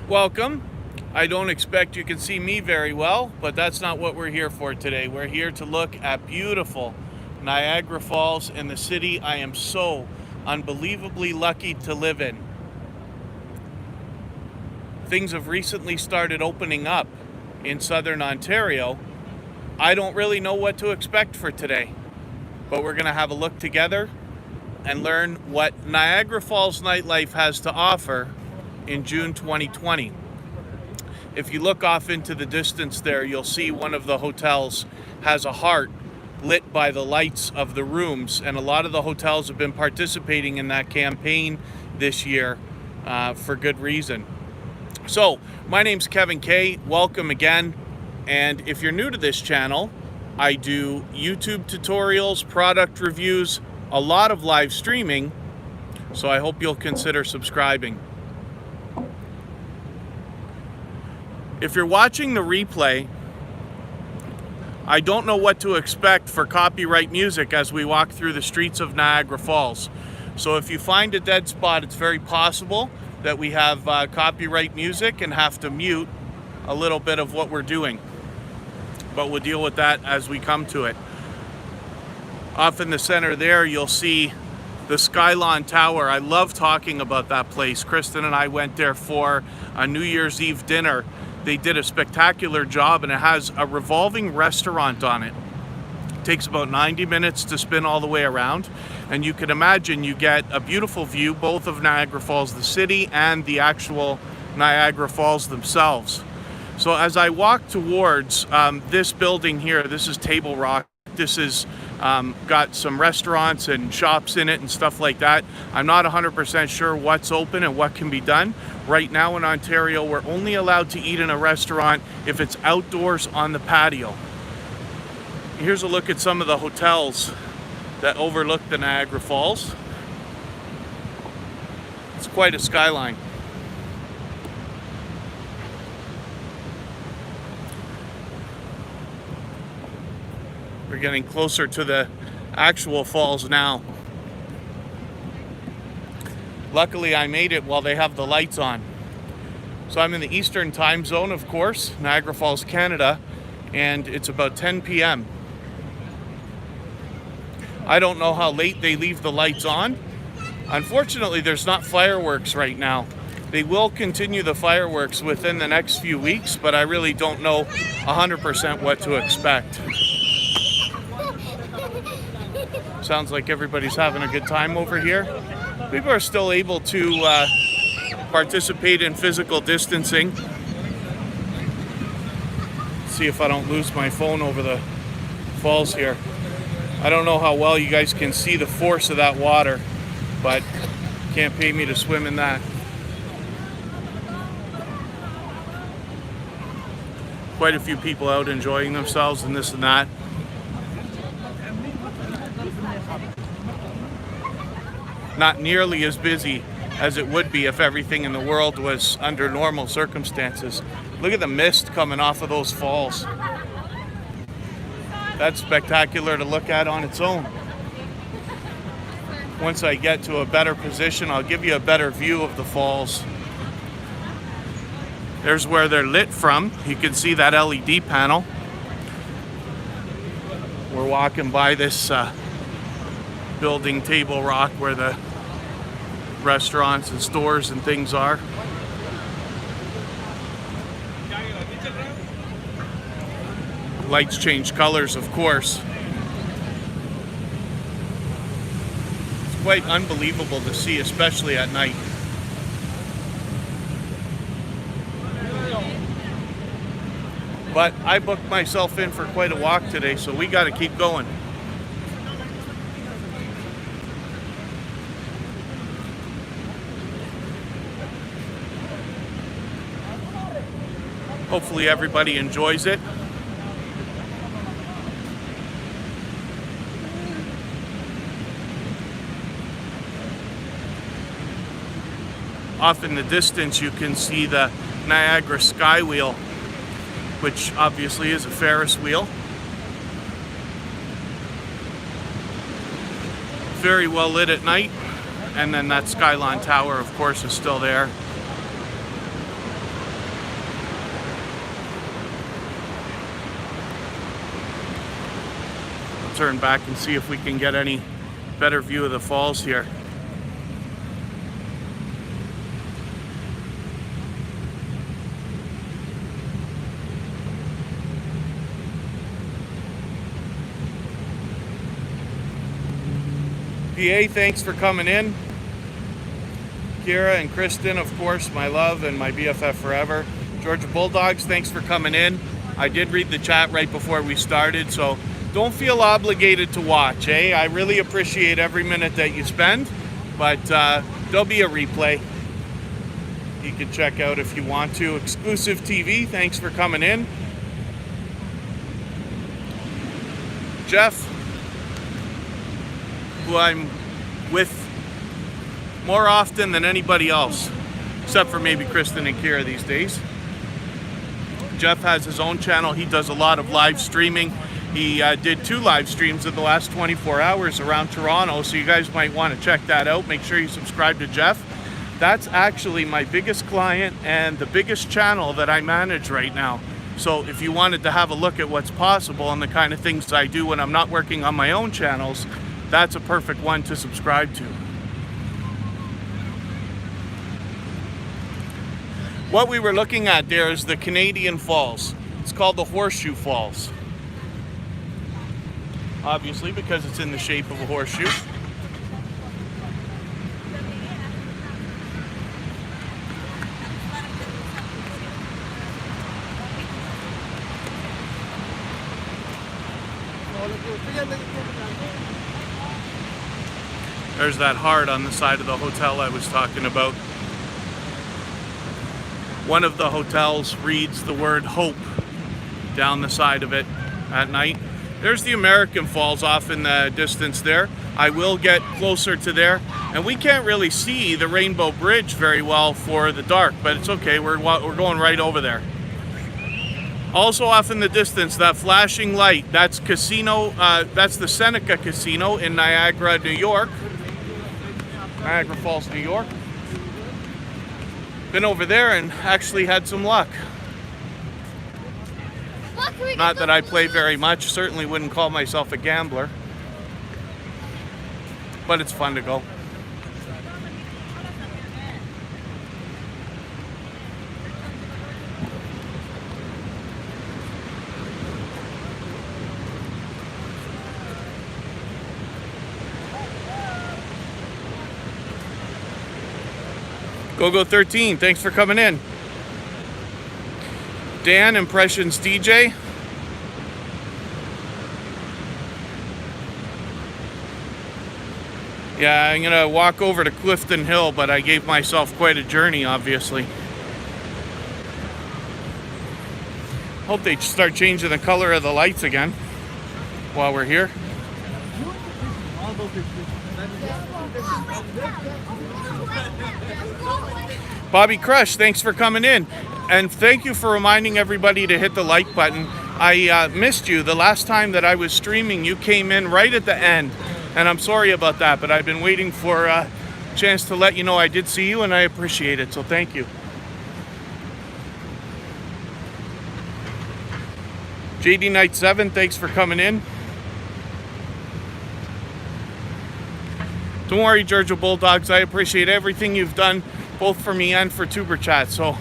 Welcome. I don't expect you can see me very well, but that's not what we're here for today. We're here to look at beautiful Niagara Falls in the city I am so unbelievably lucky to live in. Things have recently started opening up in southern Ontario. I don't really know what to expect for today, but we're going to have a look together and learn what Niagara Falls nightlife has to offer in June 2020. If you look off into the distance there, you'll see one of the hotels has a heart lit by the lights of the rooms, and a lot of the hotels have been participating in that campaign this year for good reason. So, my name's Kaye. Welcome again. And if you're new to this channel, I do YouTube tutorials, product reviews, a lot of live streaming, so I hope you'll consider subscribing. If you're watching the replay, I don't know what to expect for copyright music as we walk through the streets of Niagara Falls. So if you find a dead spot, it's very possible that we have copyright music and have to mute a little bit of what we're doing. But we'll deal with that as we come to it. Off in the center there, you'll see the Skylon Tower. I love talking about that place. Kristen and I went there for a New Year's Eve dinner. They did a spectacular job, and it has a revolving restaurant on it. It takes about 90 minutes to spin all the way around, and you can imagine you get a beautiful view both of Niagara Falls, the city, and the actual Niagara Falls themselves. So as I walk towards this building here, this is Table Rock. This is got some restaurants and shops in it and stuff like that. I'm not 100% sure what's open and what can be done. Right now in Ontario, we're only allowed to eat in a restaurant if it's outdoors on the patio. Here's a look at some of the hotels that overlook the Niagara Falls. It's quite a skyline. We're getting closer to the actual falls now. Luckily, I made it while they have the lights on. So I'm in the Eastern time zone, of course, Niagara Falls, Canada, and it's about 10 p.m. I don't know how late they leave the lights on. Unfortunately, there's not fireworks right now. They will continue the fireworks within the next few weeks, but I really don't know 100% what to expect. Sounds like everybody's having a good time over here. People are still able to participate in physical distancing. See if I don't lose my phone over the falls here. I don't know how well you guys can see the force of that water, but can't pay me to swim in that. Quite a few people out enjoying themselves and this and that. Not nearly as busy as it would be if everything in the world was under normal circumstances. Look at the mist coming off of those falls. That's spectacular to look at on its own. Once I get to a better position, I'll give you a better view of the falls. There's where they're lit from. You can see that LED panel. We're walking by this building, Table Rock, where the restaurants and stores and things are. Lights change colors, of course. It's quite unbelievable to see, especially at night. But I booked myself in for quite a walk today, so we got to keep going. Hopefully everybody enjoys it. Off in the distance, you can see the Niagara Skywheel, which obviously is a Ferris wheel. Very well lit at night. And then that Skylon Tower, of course, is still there. turn back and see if we can get any better view of the falls here. Kaye, thanks for coming in. Kira and Kristen, of course, my love and my BFF forever. Georgia Bulldogs, thanks for coming in. I did read the chat right before we started, so don't feel obligated to watch, eh? I really appreciate every minute that you spend, but there'll be a replay you can check out if you want to. Exclusive TV, thanks for coming in. Jeff, who I'm with more often than anybody else, except for maybe Kristen and Kira these days. Jeff has his own channel. He does a lot of live streaming. He did 2 live streams in the last 24 hours around Toronto, so you guys might want to check that out. Make sure you subscribe to Jeff. That's actually my biggest client and the biggest channel that I manage right now. So if you wanted to have a look at what's possible and the kind of things I do when I'm not working on my own channels, that's a perfect one to subscribe to. What we were looking at there is the Canadian Falls. It's called the Horseshoe Falls. Obviously, because it's in the shape of a horseshoe. There's that heart on the side of the hotel I was talking about. One of the hotels reads the word hope down the side of it at night. There's the American Falls off in the distance there. I will get closer to there, and we can't really see the Rainbow Bridge very well for the dark, but it's okay, we're going right over there. Also off in the distance, that flashing light, that's casino, that's the Seneca Casino in Niagara, New York. Niagara Falls, New York. Been over there and actually had some luck. Not that I play very much, certainly wouldn't call myself a gambler, but it's fun to go. Go 13, thanks for coming in. Dan, Impressions DJ. Yeah, I'm gonna walk over to Clifton Hill, but I gave myself quite a journey, obviously. Hope they start changing the color of the lights again while we're here. Bobby Crush, thanks for coming in. And thank you for reminding everybody to hit the like button. I missed you. The last time that I was streaming, you came in right at the end. And I'm sorry about that, but I've been waiting for a chance to let you know I did see you, and I appreciate it, so thank you. JD Knight 7, thanks for coming in. Don't worry, Georgia Bulldogs, I appreciate everything you've done, both for me and for Tuber Chat. So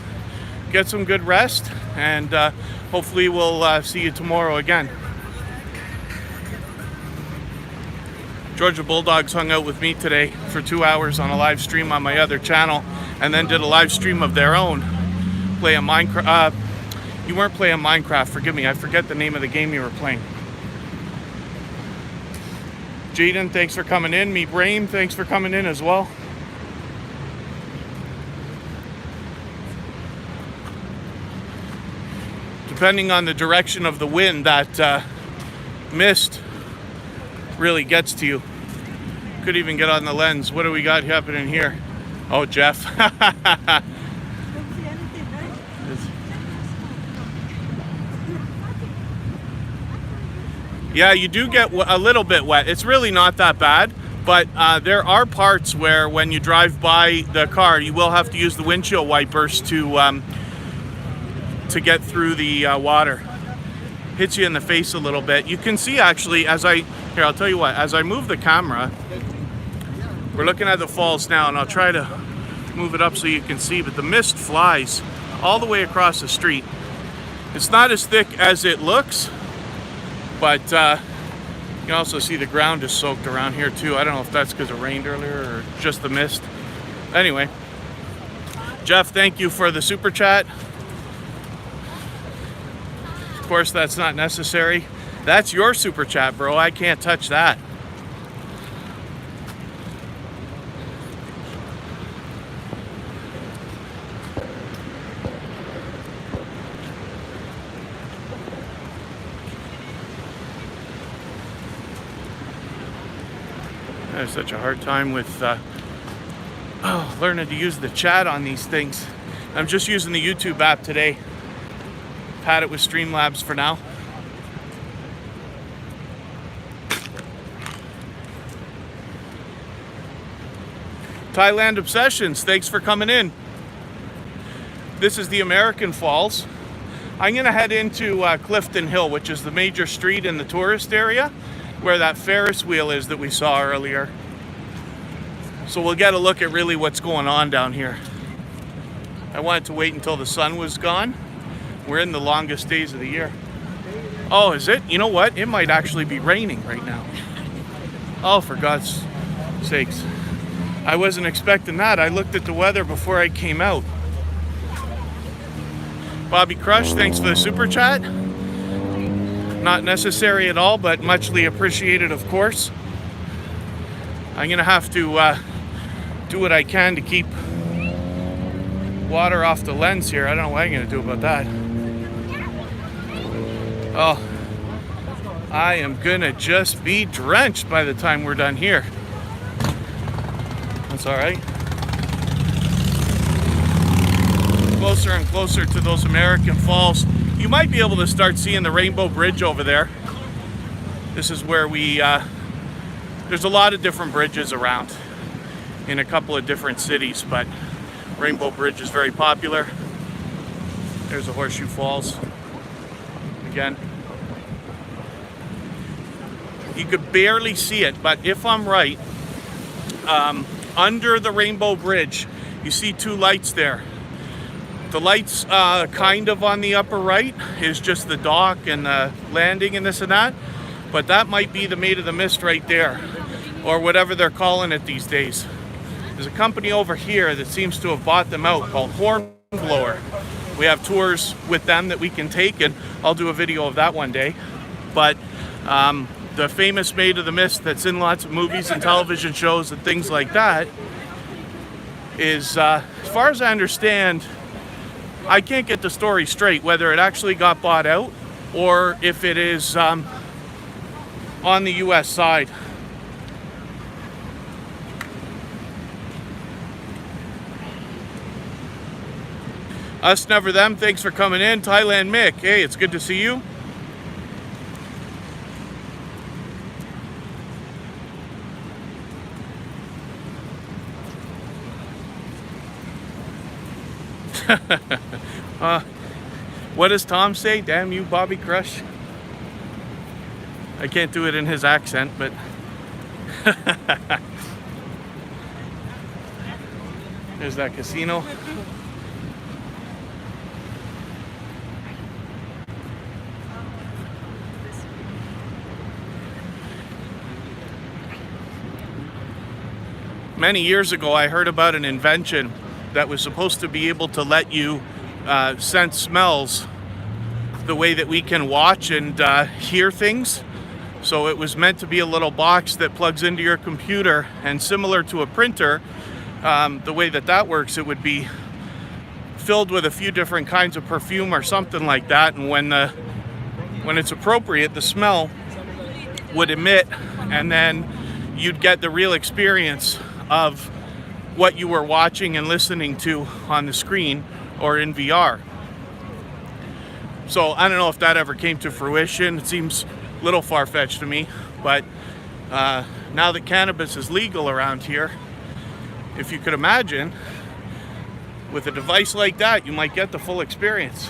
get some good rest, and hopefully we'll see you tomorrow again. Georgia Bulldogs hung out with me today for 2 hours on a live stream on my other channel, and then did a live stream of their own. Play a Minecraft. You weren't playing Minecraft, forgive me. I forget the name of the game you were playing. Jaden, thanks for coming in. Me Brain, thanks for coming in as well. Depending on the direction of the wind, that mist really gets to you. Could even get on the lens. What do we got happening here? Oh, Jeff. Yeah, you do get a little bit wet. It's really not that bad, but there are parts where when you drive by the car, you will have to use the windshield wipers to get through the water. Hits you in the face a little bit. You can see actually as I Here, I'll tell you what, as I move the camera, we're looking at the falls now, and I'll try to move it up so you can see, but the mist flies all the way across the street. It's not as thick as it looks, but you can also see the ground is soaked around here too. I don't know if that's because it rained earlier or just the mist. Anyway, Jeff, thank you for the super chat. Of course, that's not necessary. That's your super chat, bro. I can't touch that. I have such a hard time with learning to use the chat on these things. I'm just using the YouTube app today. Had it with Streamlabs for now. Thailand Obsessions, thanks for coming in. This is the American Falls. I'm gonna head into Clifton Hill, which is the major street in the tourist area, where that Ferris wheel is that we saw earlier. So we'll get a look at really what's going on down here. I wanted to wait until the sun was gone. We're in the longest days of the year. Oh, is it? You know what? It might actually be raining right now. Oh, for God's sakes. I wasn't expecting that. I looked at the weather before I came out. Bobby Crush, thanks for the super chat. Not necessary at all, but muchly appreciated, of course. I'm gonna have to do what I can to keep water off the lens here. I don't know what I'm gonna do about that. Oh, I am gonna just be drenched by the time we're done here. That's all right. Closer and closer to those American Falls. You might be able to start seeing the Rainbow Bridge over there. This is where we, there's a lot of different bridges around in a couple of different cities, but Rainbow Bridge is very popular. There's the Horseshoe Falls. Again. You could barely see it, but if I'm right, under the Rainbow Bridge, you see two lights there. The lights kind of on the upper right is just the dock and the landing and this and that, but that might be the Maid of the Mist right there, or whatever they're calling it these days. There's a company over here that seems to have bought them out called Hornblower. We have tours with them that we can take, and I'll do a video of that one day. But the famous Maid of the Mist that's in lots of movies and television shows and things like that is, as far as I understand, I can't get the story straight whether it actually got bought out or if it is on the US side. Us Never Them, thanks for coming in. Thailand Mick, hey, it's good to see you. What does Tom say? Damn you, Bobby Crush. I can't do it in his accent, but there's that casino. Many years ago, I heard about an invention that was supposed to be able to let you sense smells the way that we can watch and hear things. So it was meant to be a little box that plugs into your computer, and similar to a printer, the way that that works, it would be filled with a few different kinds of perfume or something like that, and when it's appropriate, the smell would emit, and then you'd get the real experience of what you were watching and listening to on the screen or in VR. So I don't know if that ever came to fruition. It seems a little far-fetched to me, but now that cannabis is legal around here, if you could imagine, with a device like that, you might get the full experience.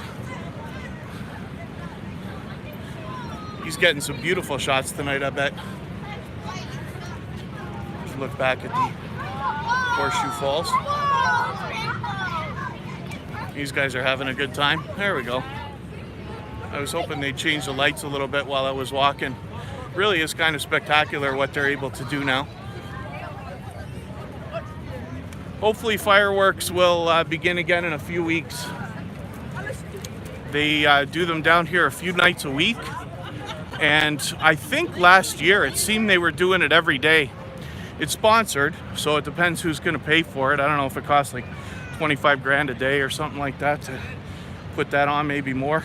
He's getting some beautiful shots tonight, I bet. look back at the Horseshoe Falls. These guys are having a good time. There we go. I was hoping they'd change the lights a little bit while I was walking. Really is kind of spectacular what they're able to do now. Hopefully fireworks will begin again in a few weeks. They do them down here a few nights a week. And I think last year it seemed they were doing it every day. It's sponsored, so it depends who's going to pay for it. I don't know if it costs like 25 grand a day or something like that to put that on, maybe more.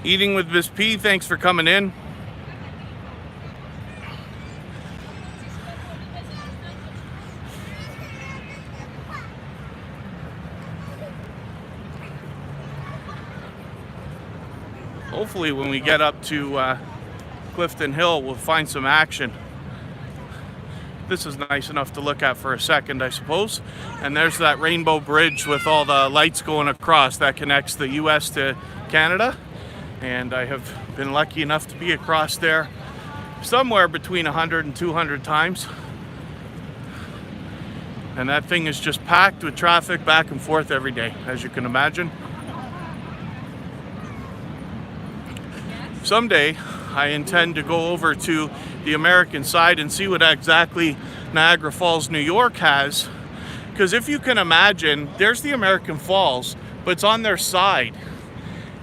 Eating with Miss P, thanks for coming in. Hopefully when we get up to Clifton Hill, we'll find some action. This is nice enough to look at for a second, I suppose. And there's that rainbow bridge with all the lights going across that connects the US to Canada. And I have been lucky enough to be across there somewhere between 100 and 200 times. And that thing is just packed with traffic back and forth every day, as you can imagine. Someday, I intend to go over to the American side and see what exactly Niagara Falls, New York has. Because if you can imagine, there's the American Falls, but it's on their side.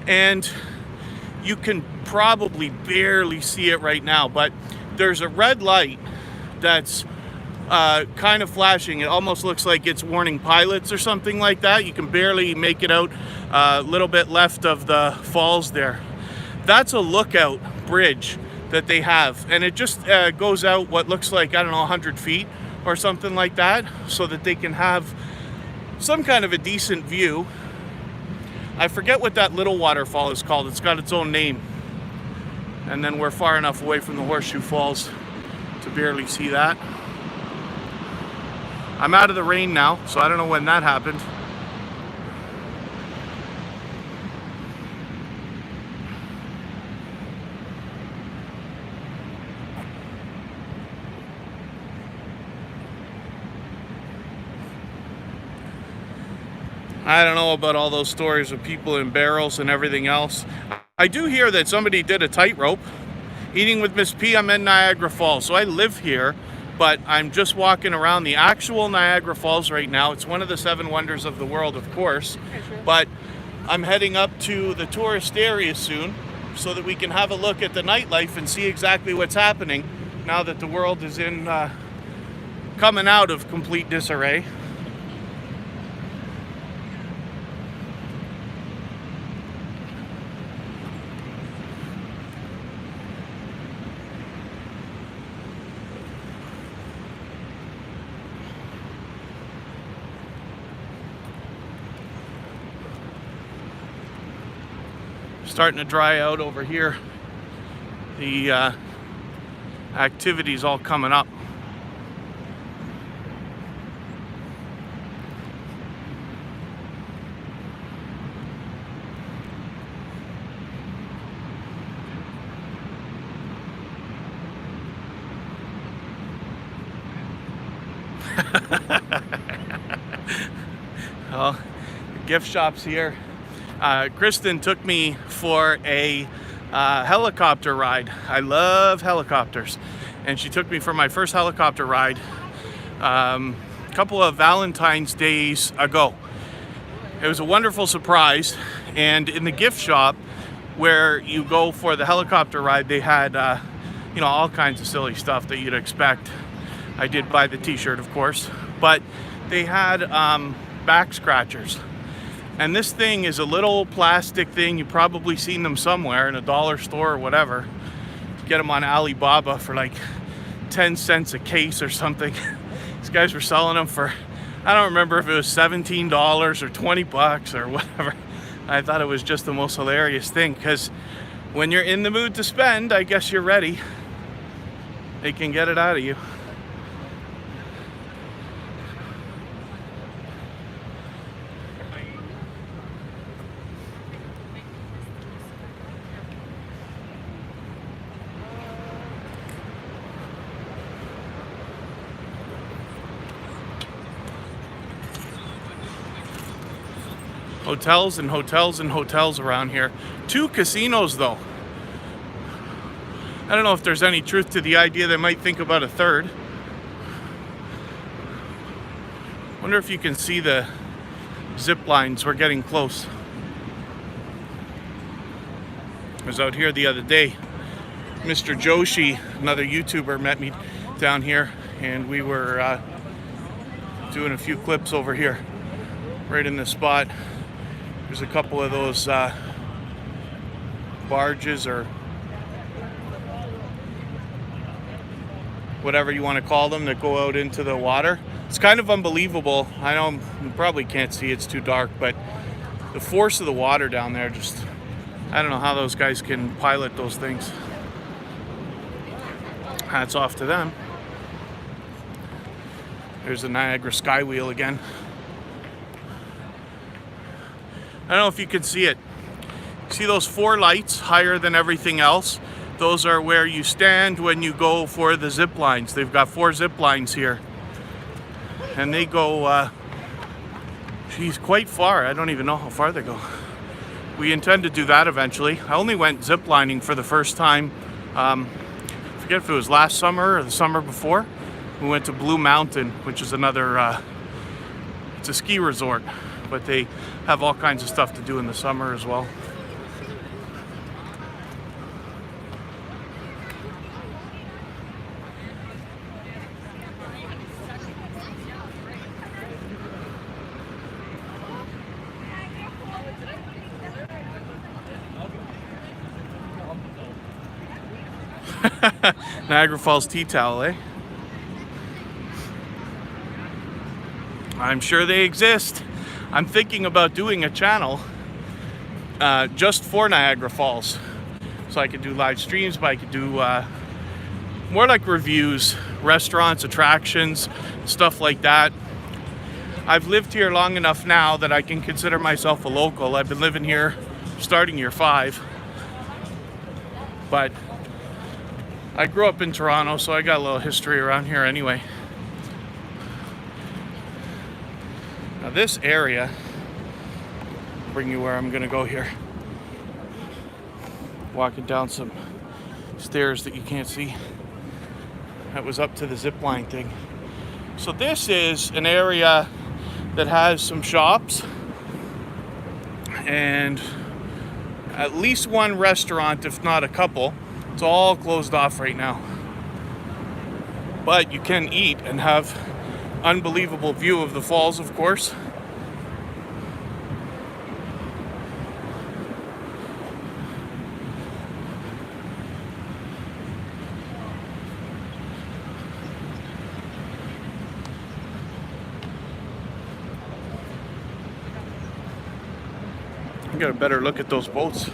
And you can probably barely see it right now, but there's a red light that's kind of flashing. It almost looks like it's warning pilots or something like that. You can barely make it out a little bit left of the falls there. That's a lookout bridge that they have, and it just goes out what looks like, I don't know, 100 feet or something like that, so that they can have some kind of a decent view. I forget what that little waterfall is called. It's got its own name. And then we're far enough away from the Horseshoe Falls to barely see that. I'm out of the rain now, so I don't know when that happened. I don't know about all those stories of people in barrels and everything else. I do hear that somebody did a tightrope. Eating with Miss P, I'm in Niagara Falls. So I live here, but I'm just walking around the actual Niagara Falls right now. It's one of the 7 wonders of the world, of course. But I'm heading up to the tourist area soon so that we can have a look at the nightlife and see exactly what's happening now that the world is in coming out of complete disarray. Starting to dry out over here. The activity's all coming up. Well, gift shops here. Kristen took me for a helicopter ride. I love helicopters. And she took me for my first helicopter ride a couple of Valentine's days ago. It was a wonderful surprise. And in the gift shop where you go for the helicopter ride, they had all kinds of silly stuff that you'd expect. I did buy the t-shirt, of course, but they had back scratchers. And this thing is a little plastic thing. You've probably seen them somewhere in a dollar store or whatever. Get them on Alibaba for like 10 cents a case or something. These guys were selling them for, I don't remember if it was $17 or 20 bucks or whatever. I thought it was just the most hilarious thing, because when you're in the mood to spend, I guess you're ready. They can get it out of you. Hotels and hotels and hotels around here. 2 casinos though. I don't know if there's any truth to the idea they might think about a third. Wonder if you can see the zip lines. We're getting close. I was out here the other day. Mr. Joshi, another YouTuber, met me down here, and we were doing a few clips over here, right in this spot. There's a couple of those barges, or whatever you want to call them, that go out into the water. It's kind of unbelievable. I know you probably can't see, it's too dark, but the force of the water down there, just, I don't know how those guys can pilot those things. Hats off to them. There's the Niagara Skywheel again. I don't know if you can see it. See those 4 lights higher than everything else? Those are where you stand when you go for the zip lines. They've got 4 zip lines here. And they go, geez, quite far. I don't even know how far they go. We intend to do that eventually. I only went zip lining for the first time, I forget if it was last summer or the summer before. We went to Blue Mountain, which is another, it's a ski resort, but they have all kinds of stuff to do in the summer as well. Niagara Falls tea towel, eh? I'm sure they exist. I'm thinking about doing a channel just for Niagara Falls. So I could do live streams, but I could do more like reviews, restaurants, attractions, stuff like that. I've lived here long enough now that I can consider myself a local. I've been living here starting year 5. But I grew up in Toronto, so I got a little history around here anyway. Now this area, I'll bring you where I'm gonna go here. Walking down some stairs that you can't see. That was up to the zip line thing. So this is an area that has some shops and at least one restaurant, if not a couple. It's all closed off right now. But you can eat and have unbelievable view of the falls, of course. You got a better look at those boats.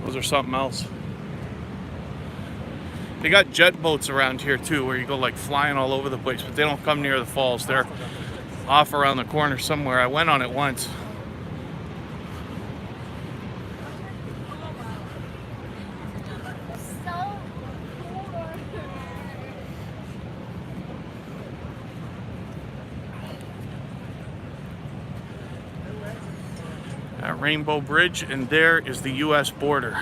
Those are something else. They got jet boats around here too, where you go like flying all over the place, but they don't come near the falls. They're off around the corner somewhere. I went on it once. Rainbow Bridge, and there is the US border.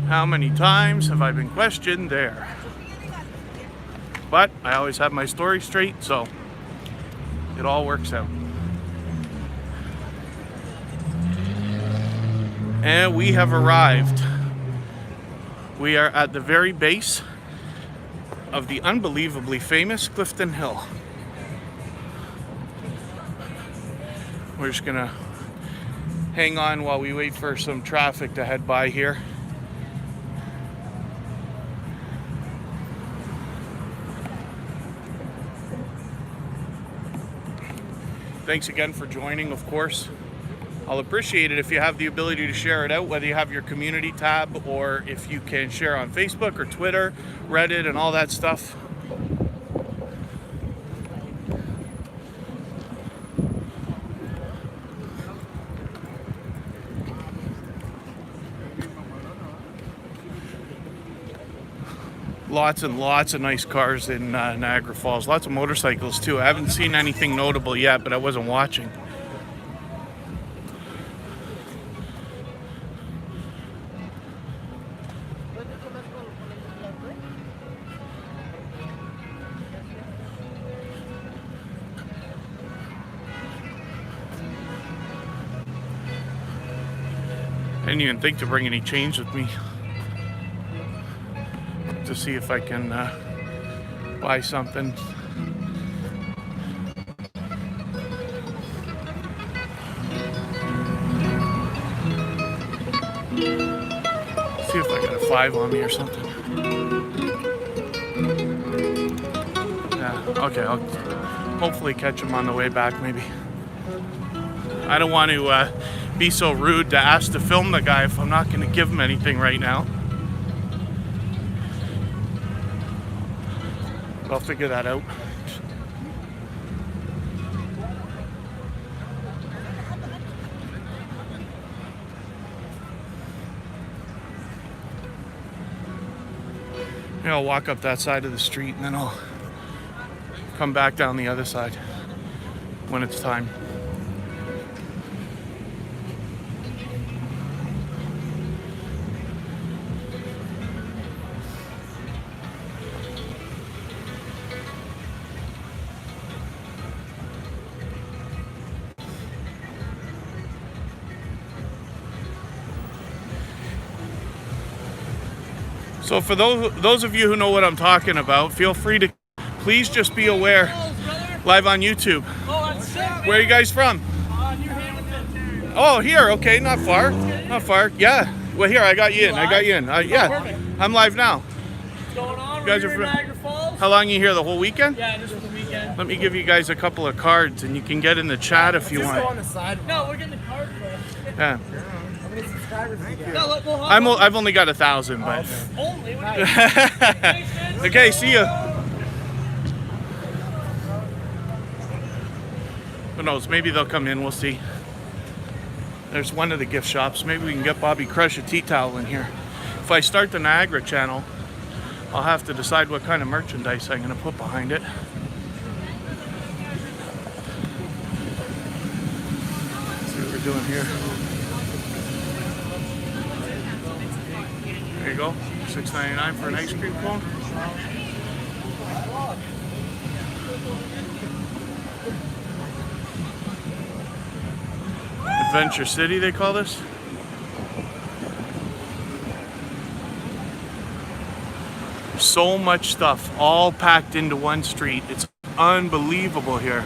How many times have I been questioned there? But I always have my story straight, so it all works out. And we have arrived. We are at the very base of the unbelievably famous Clifton Hill. We're just gonna hang on while we wait for some traffic to head by here. Thanks again for joining, of course. I'll appreciate it if you have the ability to share it out, whether you have your community tab or if you can share on Facebook or Twitter, Reddit, and all that stuff. Lots and lots of nice cars in Niagara Falls. Lots of motorcycles too. I haven't seen anything notable yet, but I wasn't watching. I didn't even think to bring any change with me to see if I can buy something. See if I got a 5 on me or something. Yeah, okay, I'll hopefully catch him on the way back maybe. I don't want to be so rude to ask to film the guy if I'm not going to give him anything right now. But I'll figure that out. Yeah, I'll walk up that side of the street and then I'll come back down the other side when it's time. So for those of you who know what I'm talking about, feel free to please just be aware. Live on YouTube. Oh, that's sick. Where are you guys from? New Hamilton, Ontario. Oh, here. Okay, not far. Not far. Yeah. Well, here, I got you in. Yeah. Perfect. I'm live now. What's going on? You guys We're are here in from Niagara Falls. How long are you here? The whole weekend? Yeah, just for the weekend. Let me give you guys a couple of cards and you can get in the chat if you Just go on want. the side. No, we're getting the card first. Yeah. How many subscribers do you get? No, we'll hop I've only got 1,000, but only. What okay, see you. Who knows? Maybe they'll come in. We'll see. There's one of the gift shops. Maybe we can get Bobby Crush a tea towel in here. If I start the Niagara channel, I'll have to decide what kind of merchandise I'm going to put behind it. Let's see what we're doing here. There you go. $6.99 for an ice cream cone. Adventure City, they call this. So much stuff all packed into one street. It's unbelievable here.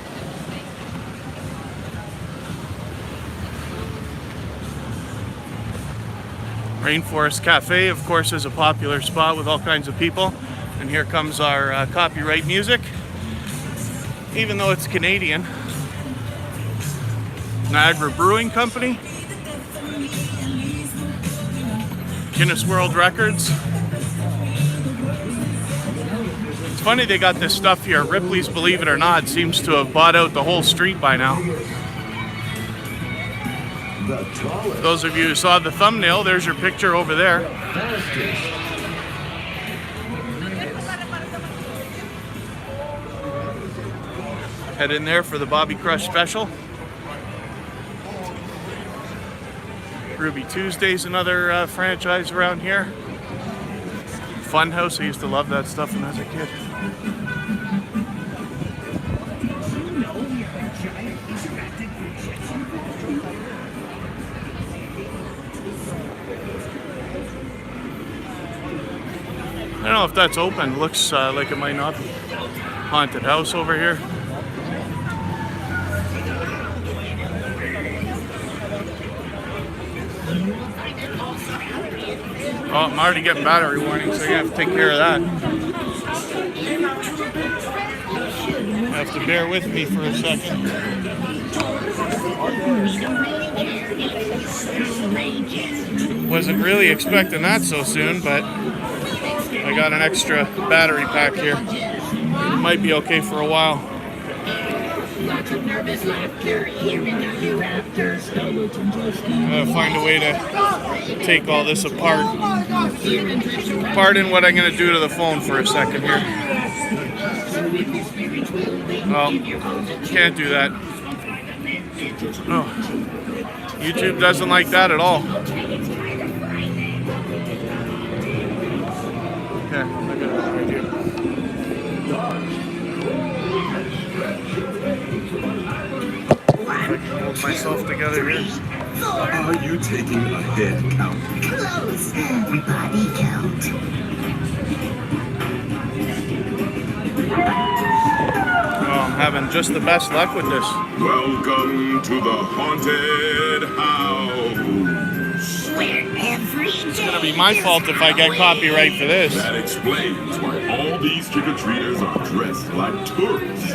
Rainforest Cafe, of course, is a popular spot with all kinds of people. And here comes our copyright music. Even though it's Canadian. Niagara Brewing Company. Guinness World Records. It's funny they got this stuff here. Ripley's, believe it or not, seems to have bought out the whole street by now. For those of you who saw the thumbnail, there's your picture over there. Head in there for the Bobby Crush special. Ruby Tuesday's another franchise around here. Funhouse, I used to love that stuff when I was a kid. I don't know if that's open. Looks like it might not be. Haunted house over here. Oh, I'm already getting battery warning, so you have to take care of that. You have to bear with me for a second. Wasn't really expecting that so soon, but I got an extra battery pack here. It might be okay for a while. Lots of nervous laughter here in the hereafter. I'm gonna find a way to take all this apart. Pardon what I'm gonna do to the phone for a second here. Oh, can't do that. Oh, YouTube doesn't like that at all. Okay, I got it right here. If I can hold myself together here. Are you taking a head count? Close. Body count. Oh, I'm having just the best luck with this. Welcome to the haunted house. Where every day It's gonna be my fault if I get copyright for this. That explains why all these trick-or-treaters are dressed like tourists.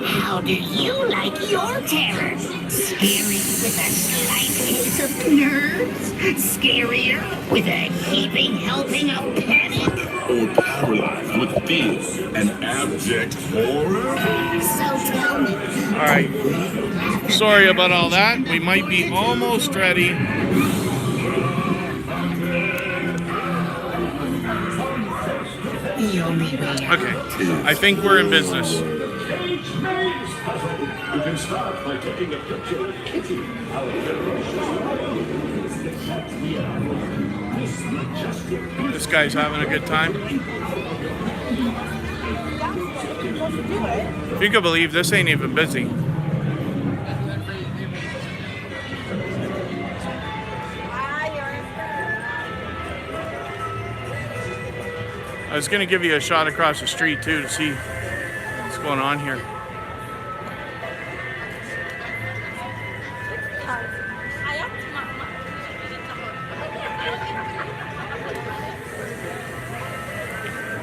How do you like your terror? Scary with a slight case of nerves? Scarier with a heaping helping of panic? Or paralyzed with fear and abject horror? So tell me. Alright. Sorry about all that. We might be almost ready. The only way out. Okay. I think we're in business. You can start by taking a picture with Kitty. This guy's having a good time. If you can believe this ain't even busy. I was going to give you a shot across the street too to see what's going on here.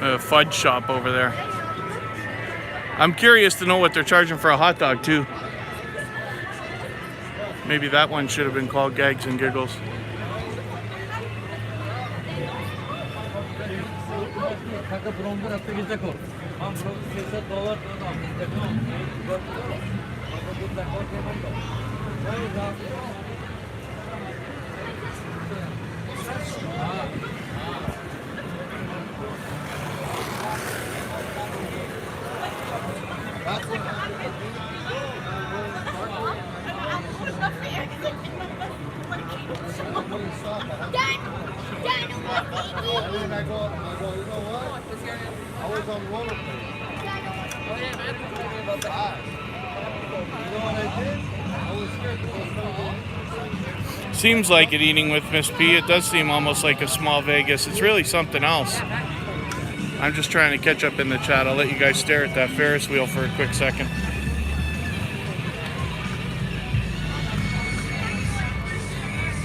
A fudge shop over there. I'm curious to know what they're charging for a hot dog too. Maybe that one should have been called Gags and Giggles. Seems like it eating with Miss P. It does seem almost like a small Vegas. It's really something else. I'm just trying to catch up in the chat. I'll let you guys stare at that Ferris wheel for a quick second.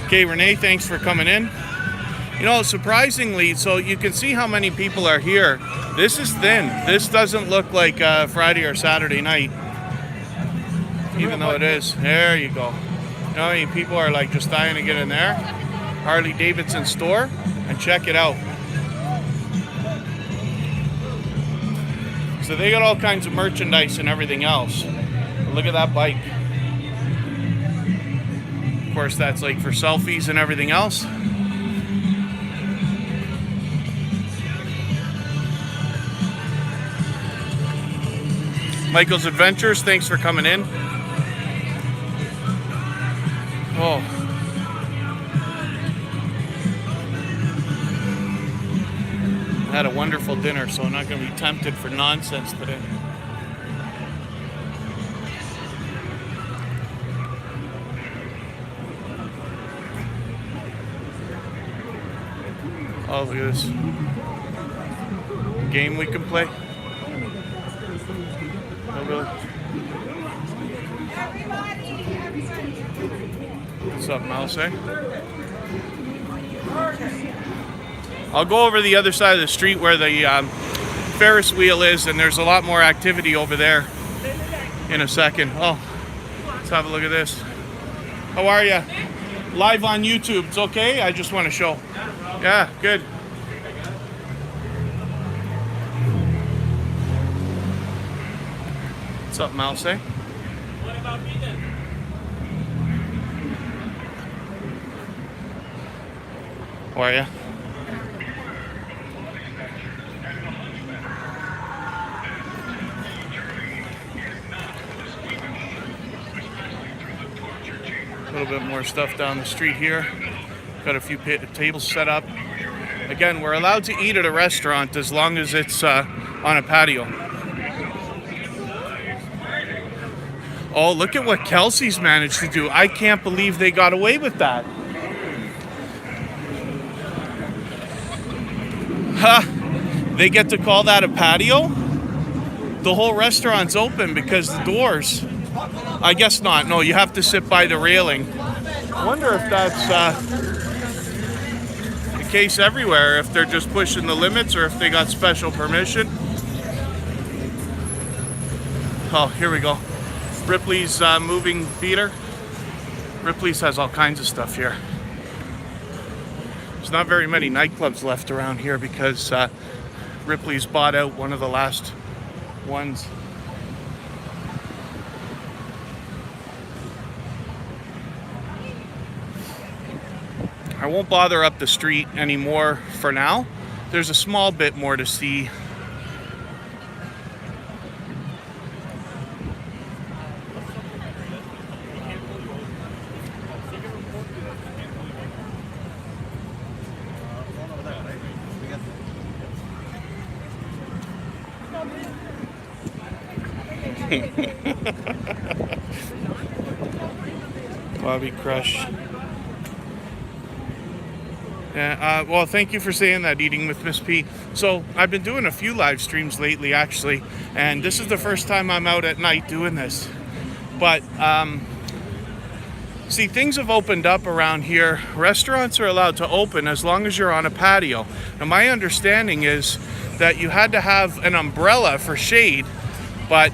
Okay, Renee, thanks for coming in. You know, surprisingly, so you can see how many people are here. This is thin. This doesn't look like Friday or Saturday night, even though it is. There you go. You know how many people are like just dying to get in there? Harley Davidson store, and check it out. So they got all kinds of merchandise and everything else. But look at that bike. Of course, that's like for selfies and everything else. Michael's Adventures, thanks for coming in. Oh. I had a wonderful dinner, so I'm not going to be tempted for nonsense today. Oh, look at this game we can play. Oh, really? What's up, Mouse, eh? I'll go over the other side of the street where the Ferris wheel is, and there's a lot more activity over there in a second. Oh, let's have a look at this. How are you? Live on YouTube. It's okay? I just want to show. Yeah, good. Something else, eh? What about me then? How are ya? A little bit more stuff down the street here. Got a few tables set up. Again, we're allowed to eat at a restaurant as long as it's on a patio. Oh, look at what Kelsey's managed to do. I can't believe they got away with that. Ha! They get to call that a patio? The whole restaurant's open because the doors. I guess not. No, you have to sit by the railing. I wonder if that's the case everywhere, if they're just pushing the limits or if they got special permission. Oh, here we go. Ripley's moving theater. Ripley's has all kinds of stuff here. There's not very many nightclubs left around here because Ripley's bought out one of the last ones. I won't bother up the street anymore for now. There's a small bit more to see. Bobby Crush. Yeah, well, thank you for saying that, Eating with Miss P. So, I've been doing a few live streams lately, actually, and this is the first time I'm out at night doing this. But, see, things have opened up around here. Restaurants are allowed to open as long as you're on a patio. Now, my understanding is that you had to have an umbrella for shade, but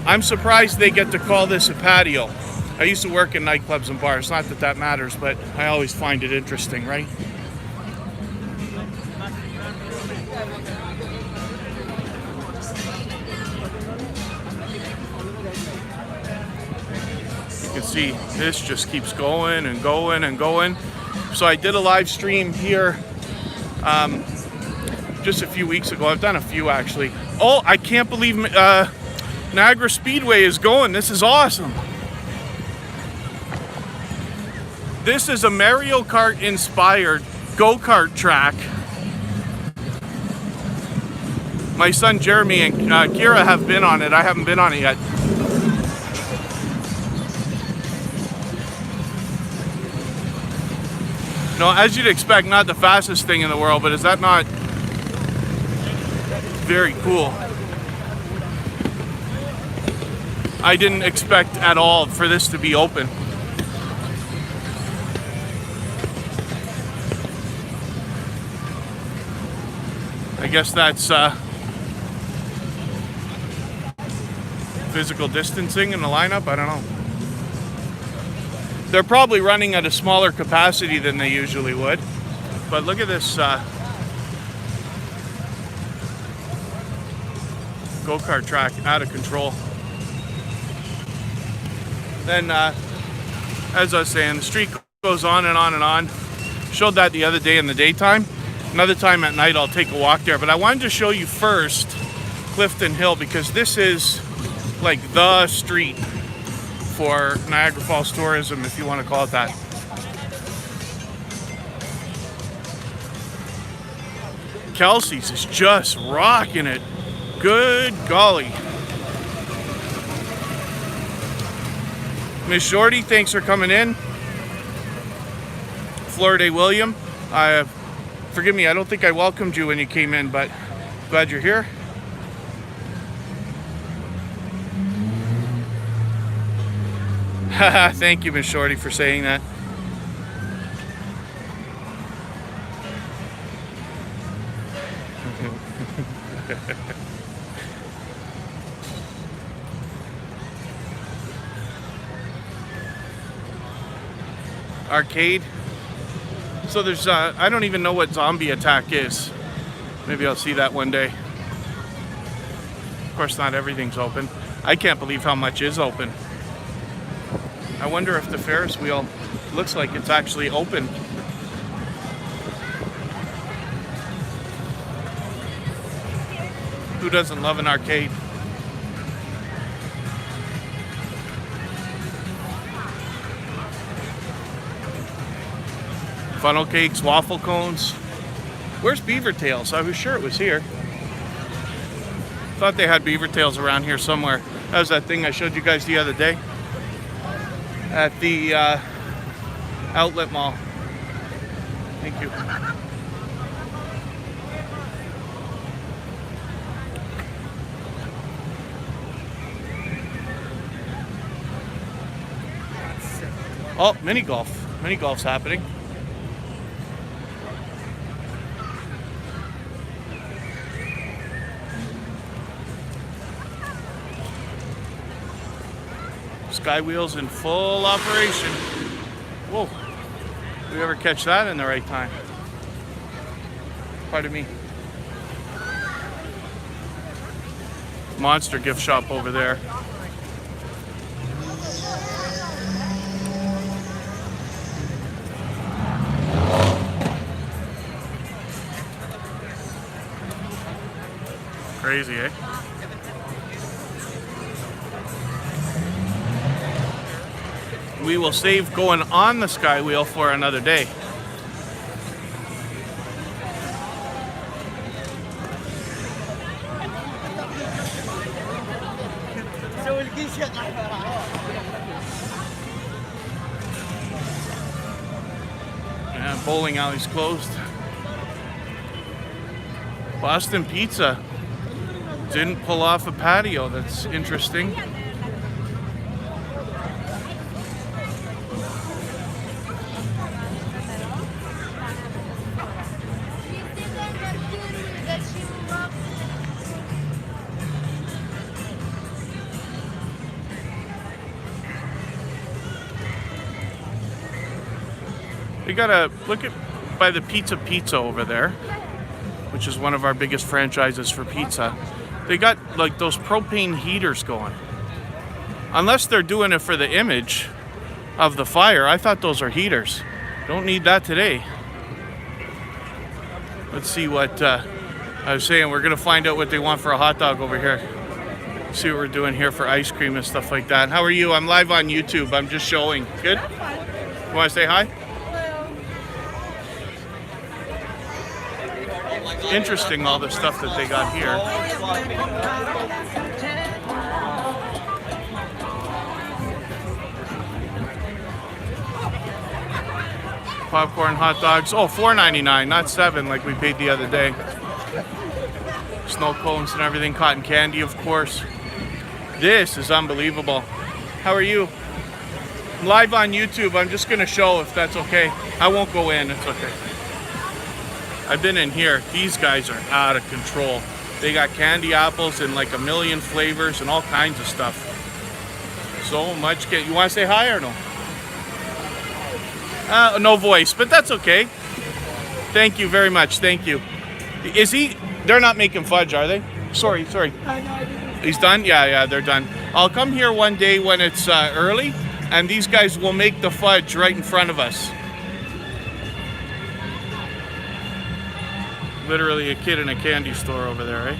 I'm surprised they get to call this a patio. I used to work in nightclubs and bars. Not that that matters, but I always find it interesting, right? You can see this just keeps going and going and going. So I did a live stream here just a few weeks ago. I've done a few actually. Oh, I can't believe Niagara Speedway is going. This is awesome. This is a Mario Kart inspired go-kart track. My son Jeremy and Kira have been on it. I haven't been on it yet. No, as you'd expect, not the fastest thing in the world, but is that not very cool? I didn't expect at all for this to be open. I guess that's physical distancing in the lineup. I don't know. They're probably running at a smaller capacity than they usually would. But look at this go-kart track, out of control. Then, as I was saying, the street goes on and on and on. Showed that the other day in the daytime. Another time at night I'll take a walk there. But I wanted to show you first Clifton Hill because this is like the street for Niagara Falls tourism, if you want to call it that. Kelsey's is just rocking it. Good golly. Miss Shorty, thanks for coming in. Florida William, forgive me, I don't think I welcomed you when you came in, but glad you're here. Thank you, Miss Shorty, for saying that. Arcade. So there's, I don't even know what Zombie Attack is. Maybe I'll see that one day. Of course, not everything's open. I can't believe how much is open. I wonder if the Ferris wheel looks like it's actually open. Who doesn't love an arcade? Funnel cakes, waffle cones. Where's Beaver Tails? I was sure it was here. Thought they had beaver tails around here somewhere. That was that thing I showed you guys the other day at the outlet mall. Thank you. Oh, mini golf. Mini golf's happening. Skywheel's in full operation. Whoa. Did we ever catch that in the right time? Pardon me. Monster gift shop over there. Crazy, eh? We will save going on the Skywheel for another day. Yeah, bowling alley's closed. Boston Pizza didn't pull off a patio. That's interesting. We gotta look at by the Pizza over there, which is one of our biggest franchises for pizza. They got like those propane heaters going. Unless they're doing it for the image of the fire. I thought those are heaters. Don't need that today. Let's see what I was saying. We're gonna find out what they want for a hot dog over here. See what we're doing here for ice cream and stuff like that. How are you? I'm live on YouTube. I'm just showing. Good? You wanna say hi? Interesting, all the stuff that they got here. Popcorn, hot dogs. Oh, $4.99, not $7 like we paid the other day. Snow cones and everything. Cotton candy, of course. This is unbelievable. How are you? I'm live on YouTube. I'm just going to show if that's okay. I won't go in. It's okay. I've been in here. These guys are out of control. They got candy apples in like a million flavors and all kinds of stuff. So much. You want to say hi or no? No voice, but that's okay. Thank you very much. Thank you. Is he? They're not making fudge, are they? Sorry. He's done? Yeah, they're done. I'll come here one day when it's early, and these guys will make the fudge right in front of us. Literally a kid in a candy store over there, right?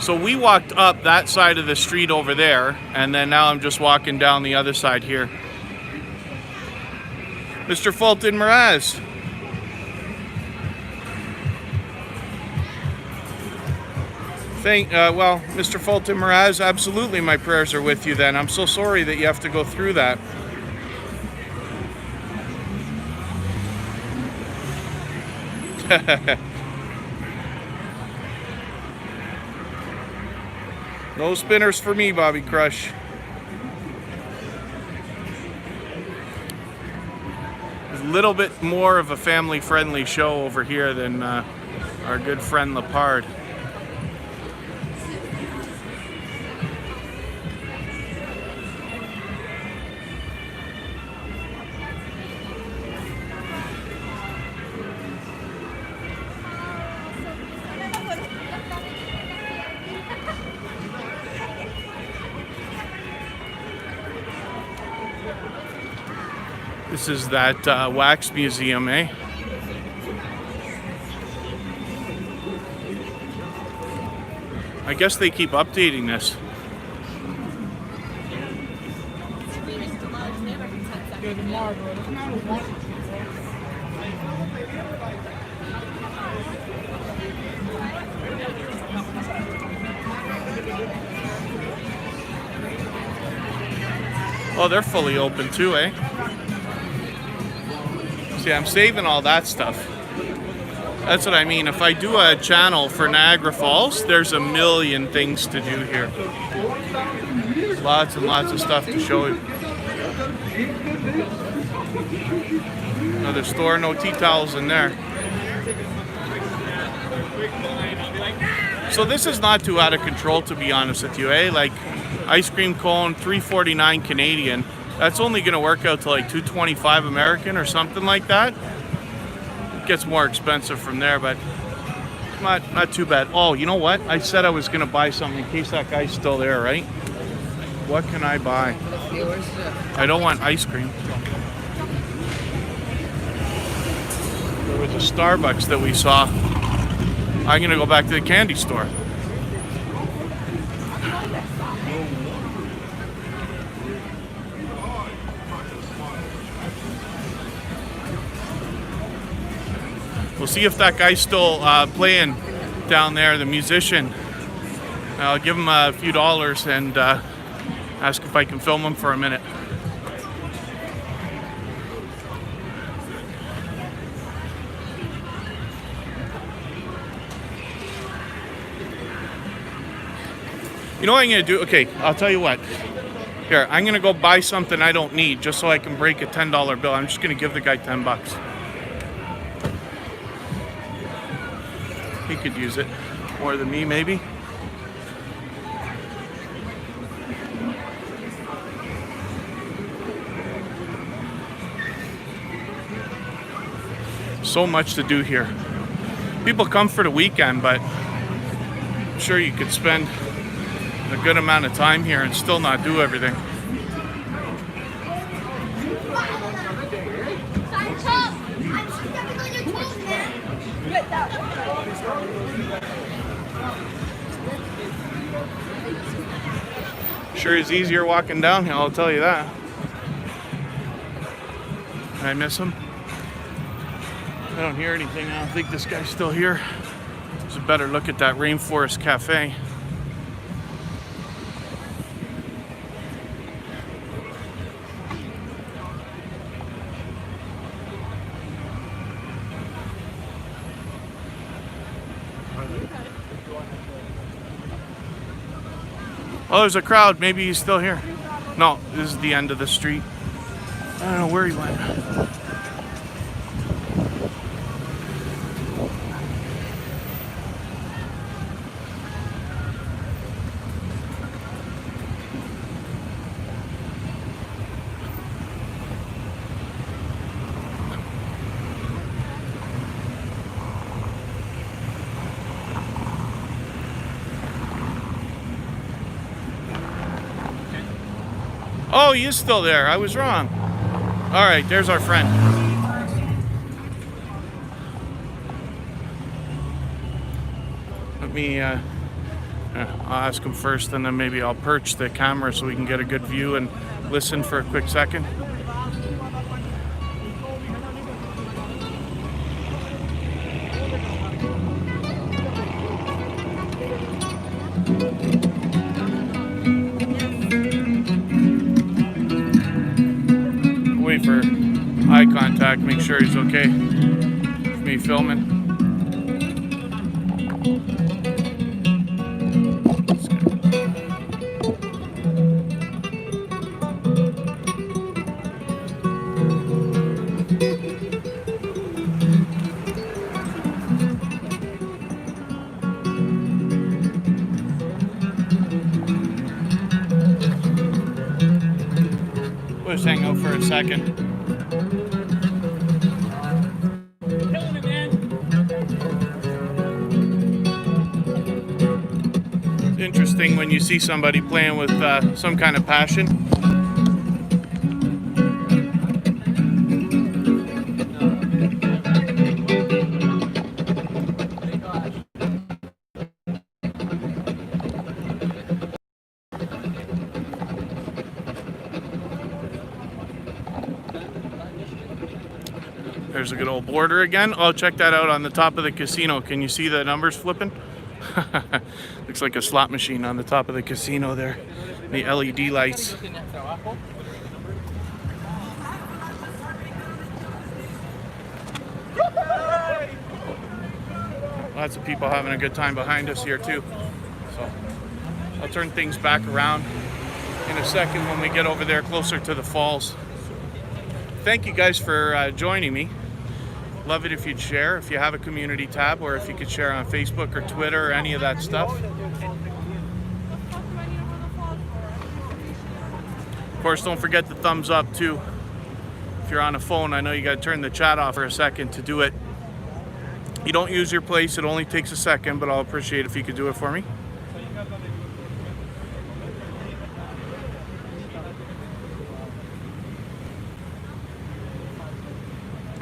So we walked up that side of the street over there, and then now I'm just walking down the other side here. Mr. Fulton Mraz. Well, Mr. Fulton Mraz, absolutely my prayers are with you then. I'm so sorry that you have to go through that. No spinners for me, Bobby Crush. There's a little bit more of a family-friendly show over here than our good friend Lepard. This is that wax museum, eh? I guess they keep updating this. Oh, they're fully open too, eh? See, I'm saving all that stuff. That's what I mean. If I do a channel for Niagara Falls, there's a million things to do here. Lots and lots of stuff to show you. Another store, no tea towels in there. So this is not too out of control, to be honest with you, eh? Like, ice cream cone, $3.49 Canadian. That's only going to work out to like $2.25 American or something like that. It gets more expensive from there, but not too bad. Oh, you know what? I said I was going to buy something in case that guy's still there, right? What can I buy? I don't want ice cream. There was a Starbucks that we saw. I'm going to go back to the candy store. We'll see if that guy's still playing down there, the musician. I'll give him a few dollars and ask if I can film him for a minute. You know what I'm going to do? Okay, I'll tell you what. Here, I'm going to go buy something I don't need just so I can break a $10 bill. I'm just going to give the guy 10 bucks. He could use it more than me, maybe. So much to do here. People come for the weekend, but I'm sure you could spend a good amount of time here and still not do everything. Sure is easier walking downhill, I'll tell you that. Did I miss him? I don't hear anything. I don't think this guy's still here. There's a better look at that Rainforest Cafe. Oh, there's a crowd. Maybe he's still here. No, this is the end of the street. I don't know where he went. Oh, he is still there. I was wrong. All right, there's our friend. Let me, I'll ask him first, and then maybe I'll perch the camera so we can get a good view and listen for a quick second. Wait for eye contact, make sure he's okay with me filming. We'll just hang out for a second. It's interesting when you see somebody playing with some kind of passion. There's a good old border again. Oh, check that out on the top of the casino. Can you see the numbers flipping? Looks like a slot machine on the top of the casino there. The LED lights. Lots of people having a good time behind us here too. So I'll turn things back around in a second when we get over there closer to the falls. Thank you guys for joining me. Love it if you'd share, if you have a community tab, or if you could share on Facebook or Twitter or any of that stuff. Of course, don't forget the thumbs up too. If you're on a phone, I know you got to turn the chat off for a second to do it. You don't use your place, it only takes a second, but I'll appreciate if you could do it for me.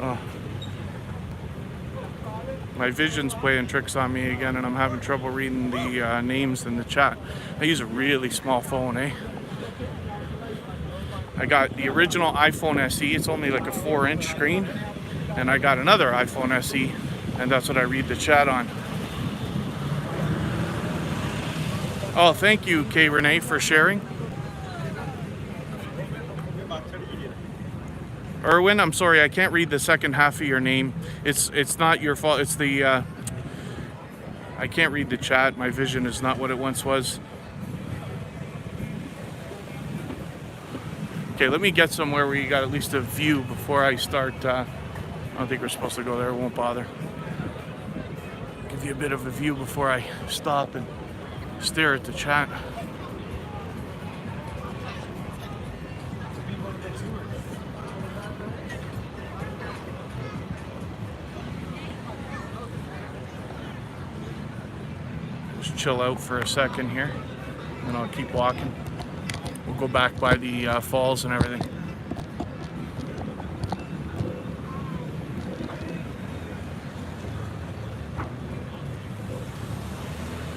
Oh. My vision's playing tricks on me again, and I'm having trouble reading the names in the chat. I use a really small phone, eh? I got the original iPhone SE, it's only like a 4-inch screen, and I got another iPhone SE, and that's what I read the chat on. Oh, thank you, Kaye Renee, for sharing. Erwin, I'm sorry, I can't read the second half of your name. It's not your fault. It's the I can't read the chat. My vision is not what it once was. Okay, let me get somewhere where you got at least a view before I start. I don't think we're supposed to go there. It won't bother. Give you a bit of a view before I stop and stare at the chat. Chill out for a second here, and I'll keep walking. We'll go back by the falls and everything.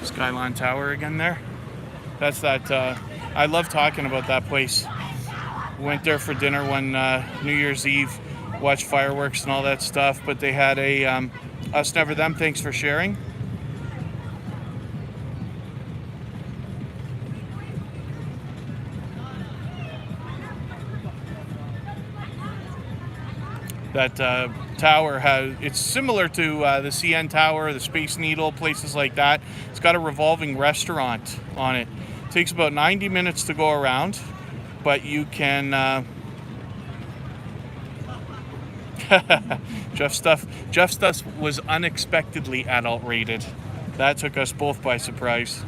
Skylon Tower again there. That's that. I love talking about that place. We went there for dinner one New Year's Eve, watched fireworks and all that stuff, but they had a us never them. Thanks for sharing. That tower has, it's similar to the CN Tower, the Space Needle, places like that. It's got a revolving restaurant on it. It takes about 90 minutes to go around, but you can Jeff stuff was unexpectedly adult rated. That took us both by surprise.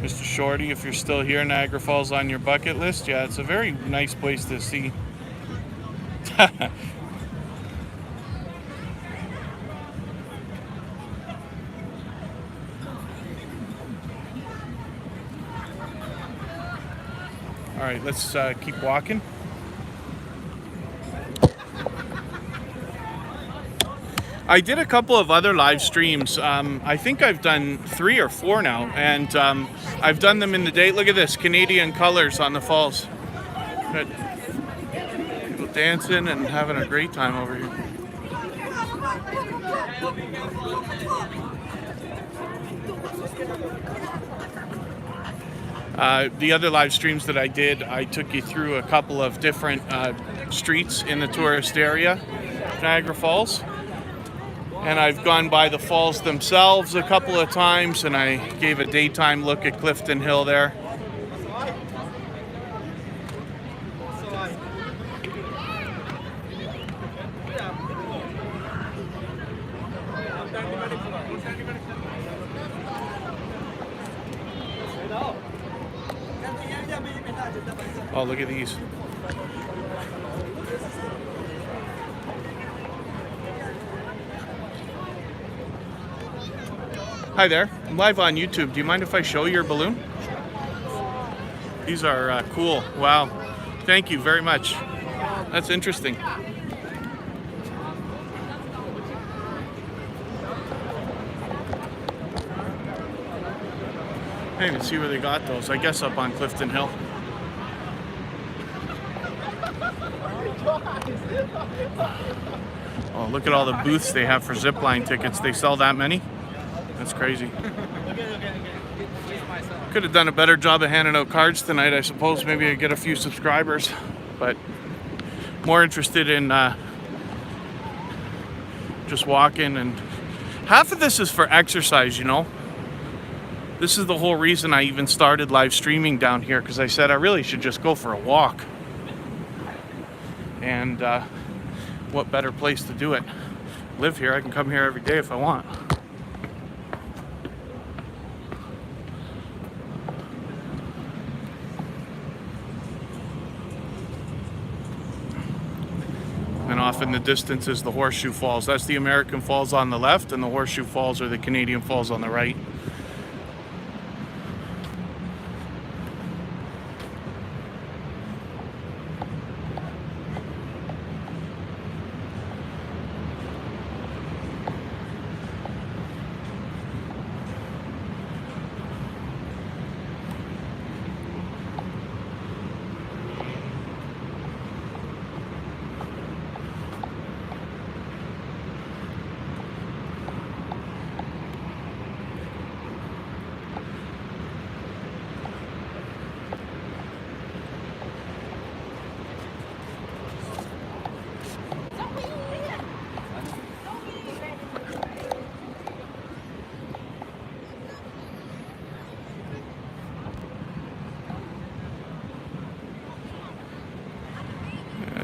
Mr. Shorty, if you're still here, Niagara Falls on your bucket list. Yeah, it's a very nice place to see. All right, let's keep walking. I did a couple of other live streams. I think I've done 3 or 4 now, and I've done them in the day. Look at this, Canadian colors on the falls. Good. People dancing and having a great time over here. The other live streams that I did, I took you through a couple of different streets in the tourist area, Niagara Falls. And I've gone by the falls themselves a couple of times, and I gave a daytime look at Clifton Hill there. Oh, look at these. Hi there, I'm live on YouTube. Do you mind if I show your balloon? These are cool. Wow. Thank you very much. That's interesting. I didn't even see where they got those. I guess up on Clifton Hill. Oh, look at all the booths they have for zipline tickets. They sell that many? That's crazy. Could have done a better job of handing out cards tonight, I suppose. Maybe I'd get a few subscribers. But more interested in just walking. And half of this is for exercise, you know. This is the whole reason I even started live streaming down here, because I said I really should just go for a walk. And what better place to do it? Live here, I can come here every day if I want. And off in the distance is the Horseshoe Falls. That's the American Falls on the left, and the Horseshoe Falls are the Canadian Falls on the right.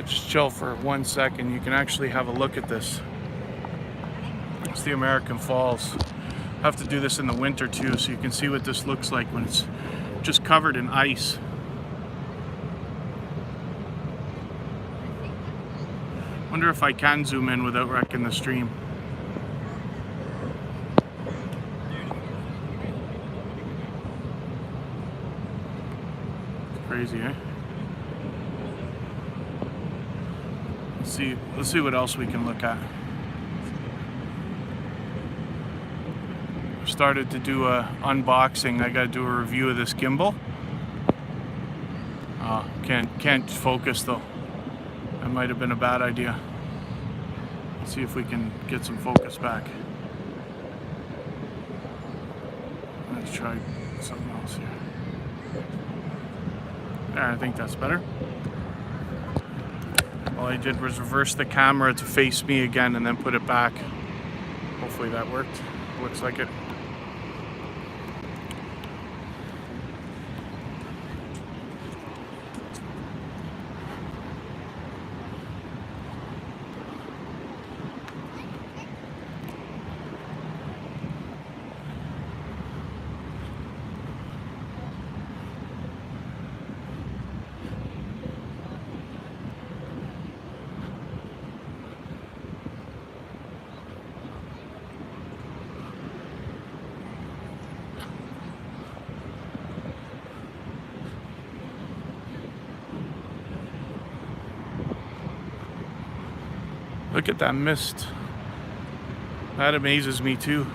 Just chill for 1 second. You can actually have a look at this. It's the American Falls. I have to do this in the winter too, so you can see what this looks like when it's just covered in ice. Wonder if I can zoom in without wrecking the stream. It's crazy, eh? Let's see what else we can look at. Started to do a unboxing. I got to do a review of this gimbal. Can't focus though. That might have been a bad idea. Let's see if we can get some focus back. Let's try something else here. There, I think that's better. All I did was reverse the camera to face me again and then put it back. Hopefully that worked. Looks like it. Look at that mist. That amazes me too.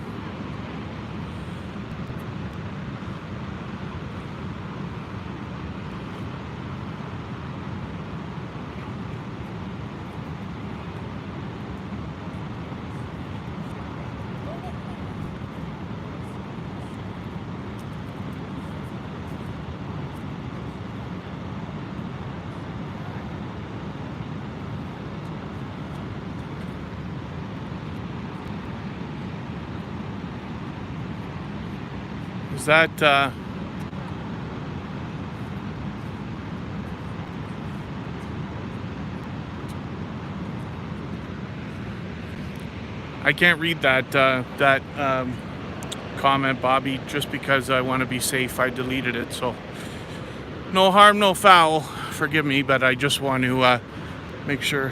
Is that I can't read that comment, Bobby, just because I want to be safe. I deleted it, so no harm, no foul. Forgive me, but I just want to make sure.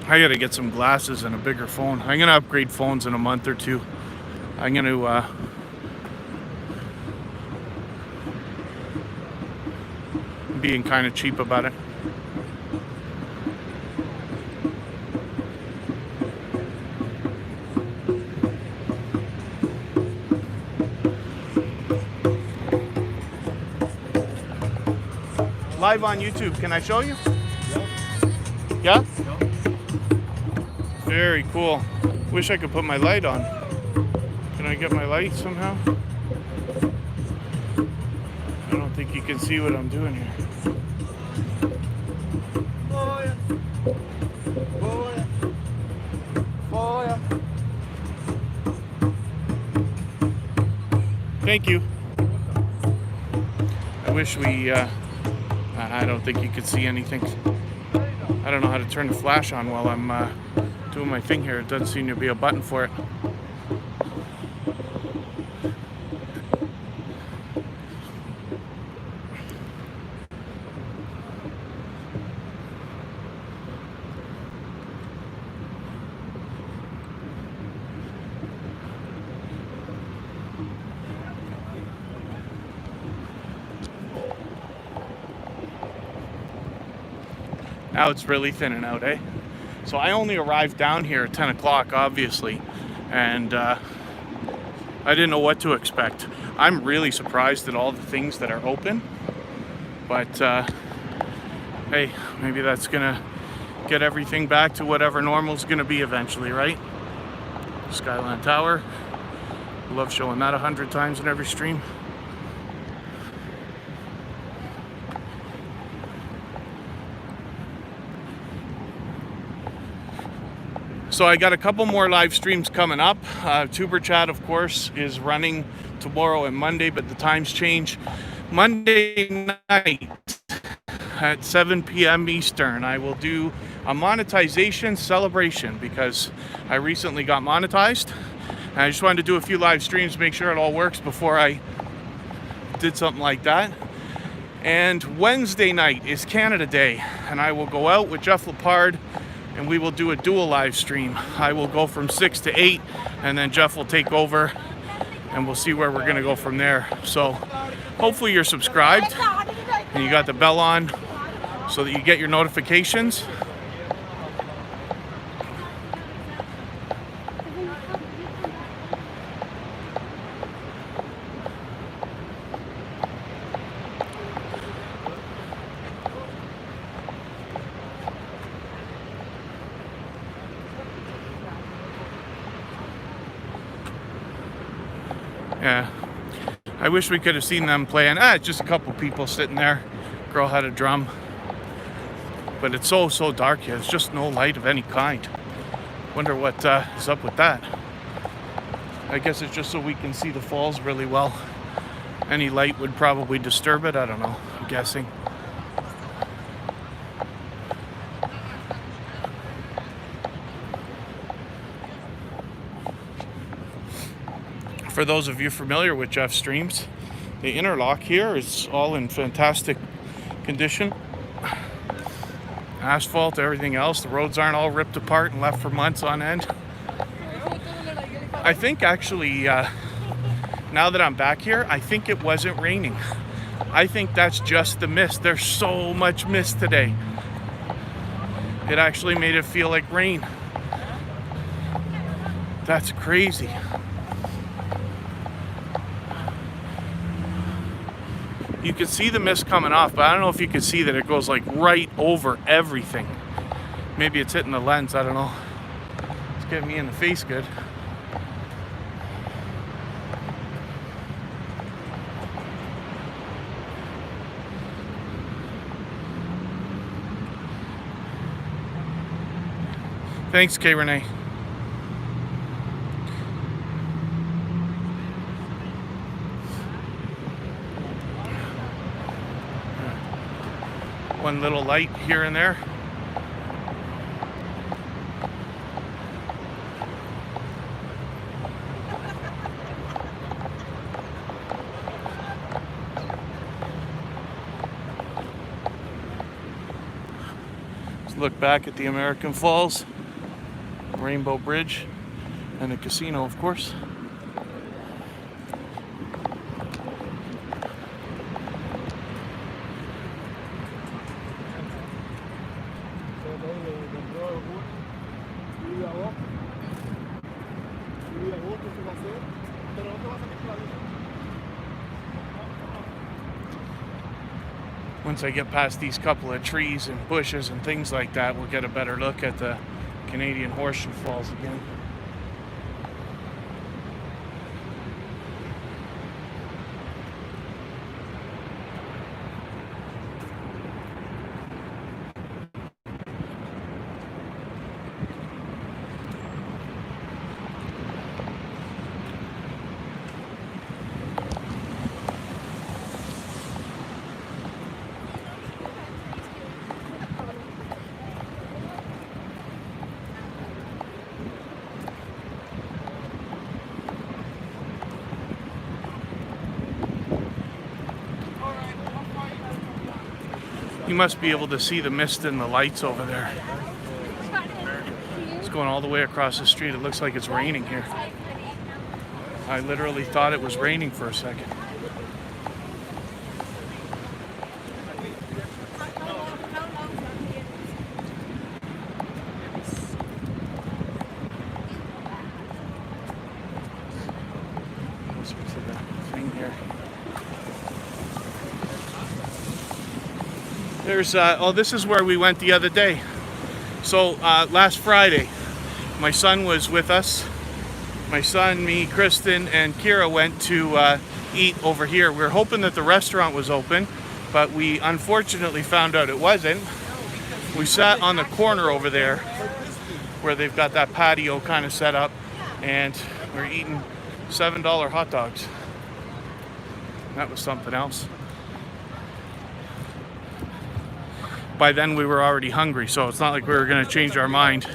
I gotta get some glasses and a bigger phone. I'm gonna upgrade phones in a month or two. I'm gonna being kind of cheap about it. Live on YouTube. Can I show you? Yeah? Very cool. Wish I could put my light on. Can I get my light somehow? I don't think you can see what I'm doing here. Thank you. I wish we, I don't think you could see anything. I don't know how to turn the flash on while I'm doing my thing here. It doesn't seem to be a button for it. Now it's really thinning out, eh? So I only arrived down here at 10 o'clock, obviously, and I didn't know what to expect. I'm really surprised at all the things that are open, but hey, maybe that's gonna get everything back to whatever normal's gonna be eventually, right? Skylon Tower, love showing that 100 times in every stream. So I got a couple more live streams coming up. Tuber Chat, of course, is running tomorrow and Monday, but the times change. Monday night at 7 p.m. Eastern, I will do a monetization celebration because I recently got monetized. And I just wanted to do a few live streams, make sure it all works before I did something like that. And Wednesday night is Canada Day, and I will go out with Jeff Lepard and we will do a dual live stream. I will go from 6 to 8, and then Jeff will take over, and we'll see where we're gonna go from there. So hopefully you're subscribed, and you got the bell on so that you get your notifications. Yeah, I wish we could have seen them playing. Just a couple people sitting there. Girl had a drum. But it's so dark here. There's just no light of any kind. Wonder what is up with that. I guess it's just so we can see the falls really well. Any light would probably disturb it. I don't know. I'm guessing. For those of you familiar with Jeff's streams, the interlock here is all in fantastic condition. Asphalt, everything else. The roads aren't all ripped apart and left for months on end. I think actually, now that I'm back here, I think it wasn't raining. I think that's just the mist. There's so much mist today. It actually made it feel like rain. That's crazy. You can see the mist coming off, but I don't know if you can see that it goes like right over everything. Maybe it's hitting the lens, I don't know. It's getting me in the face good. Thanks, Kaye Renee. One little light here and there. Let's look back at the American Falls, Rainbow Bridge, and the casino, of course. once I get past these couple of trees and bushes and things like that, we'll get a better look at the Canadian Horseshoe Falls again. You must be able to see the mist and the lights over there. It's going all the way across the street. It looks like it's raining here. I literally thought it was raining for a second. What's the thing here? There's, oh, this is where we went the other day. So last Friday, my son was with us. My son, me, Kristen, and Kira went to eat over here. We were hoping that the restaurant was open, but we unfortunately found out it wasn't. We sat on the corner over there where they've got that patio kind of set up, and we're eating $7 hot dogs. That was something else. By then we were already hungry, so it's not like we were going to change our mind.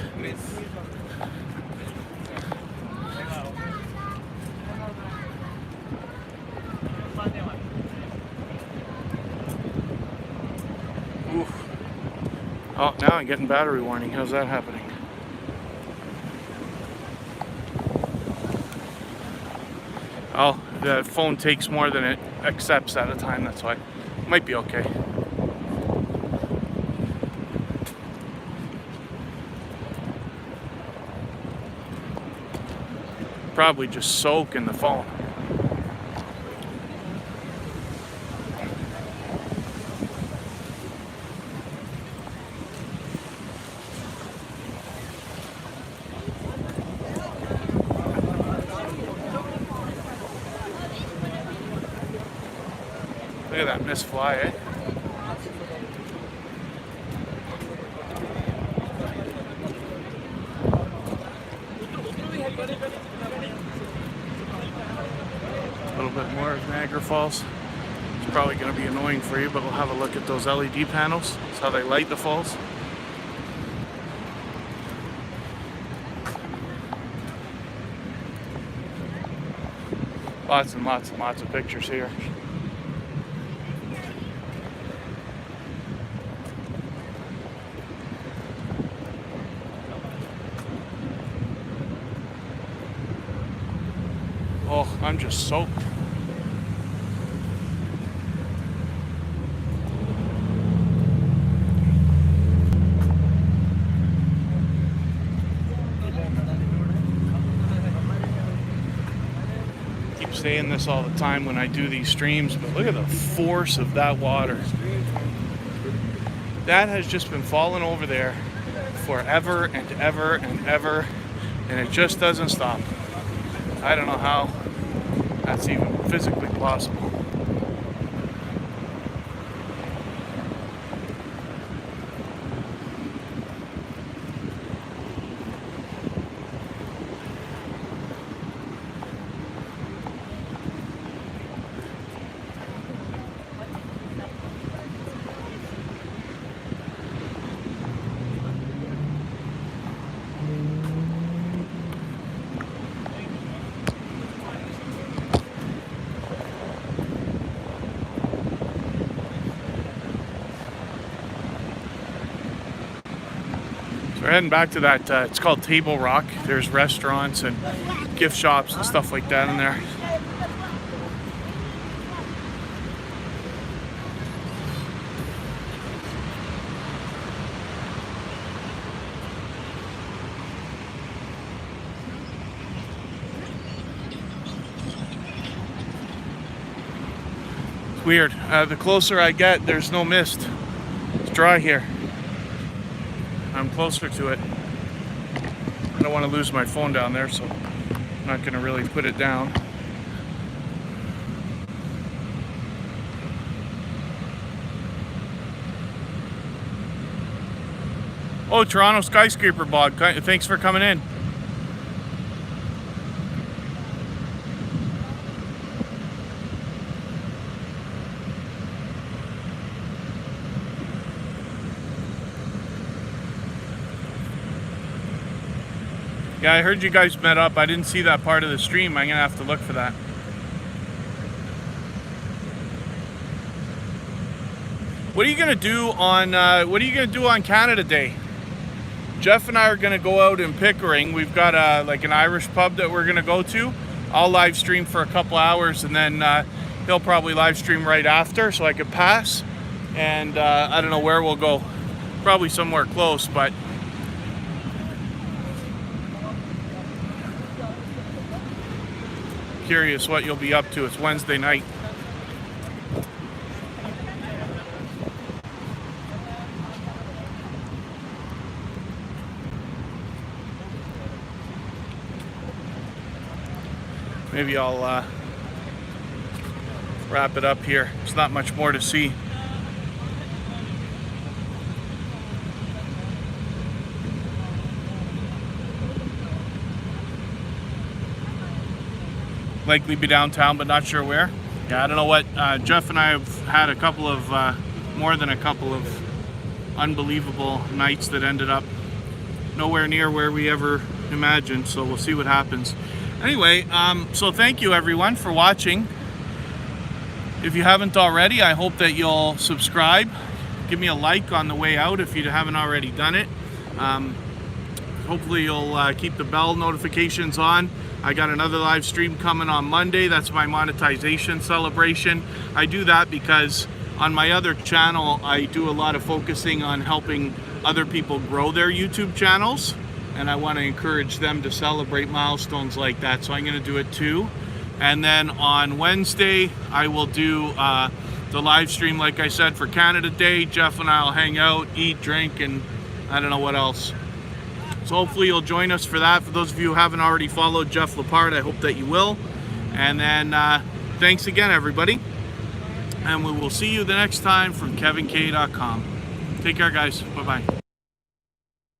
Oof. Oh, now I'm getting battery warning. How's that happening? Oh, the phone takes more than it accepts at a time, that's why. Might be okay. Probably just soak in the phone. Look at that mist fly, eh? A little bit more of Niagara Falls. It's probably going to be annoying for you, but we'll have a look at those LED panels. That's how they light the falls. Lots and lots and lots of pictures here. Oh, I'm just soaked. Keep saying this all the time when I do these streams, but look at the force of that water. That has just been falling over there forever and ever and ever, and it just doesn't stop. I don't know how that's even physically possible. We're heading back to that, it's called Table Rock. There's restaurants and gift shops and stuff like that in there. Weird. The closer I get, there's no mist. It's dry here. I'm closer to it. I don't want to lose my phone down there, so I'm not going to really put it down. Oh, Toronto Skyscraper Bob, thanks for coming in. Yeah, I heard you guys met up. I didn't see that part of the stream. I'm gonna have to look for that. What are you gonna do on Canada Day? Jeff and I are gonna go out in Pickering. We've got like an Irish pub that we're gonna go to. I'll live stream for a couple hours, and then he'll probably live stream right after, so I could pass. And I don't know where we'll go. Probably somewhere close, but. Curious what you'll be up to. It's Wednesday night. Maybe I'll wrap it up here. There's not much more to see. Likely be downtown, but not sure where. Yeah, I don't know what. Jeff and I have had a couple of, more than a couple of unbelievable nights that ended up nowhere near where we ever imagined, so we'll see what happens. Anyway, so thank you everyone for watching. If you haven't already, I hope that you'll subscribe. Give me a like on the way out if you haven't already done it. Hopefully you'll keep the bell notifications on. I got another live stream coming on Monday. That's my monetization celebration. I do that because on my other channel, I do a lot of focusing on helping other people grow their YouTube channels. And I want to encourage them to celebrate milestones like that. So I'm going to do it too. And then on Wednesday, I will do the live stream, like I said, for Canada Day. Jeff and I will hang out, eat, drink, and I don't know what else. So hopefully you'll join us for that. For those of you who haven't already followed Jeff Lepard, I hope that you will. And then thanks again, everybody. And we will see you the next time from KevinKaye.com. Take care, guys. Bye-bye.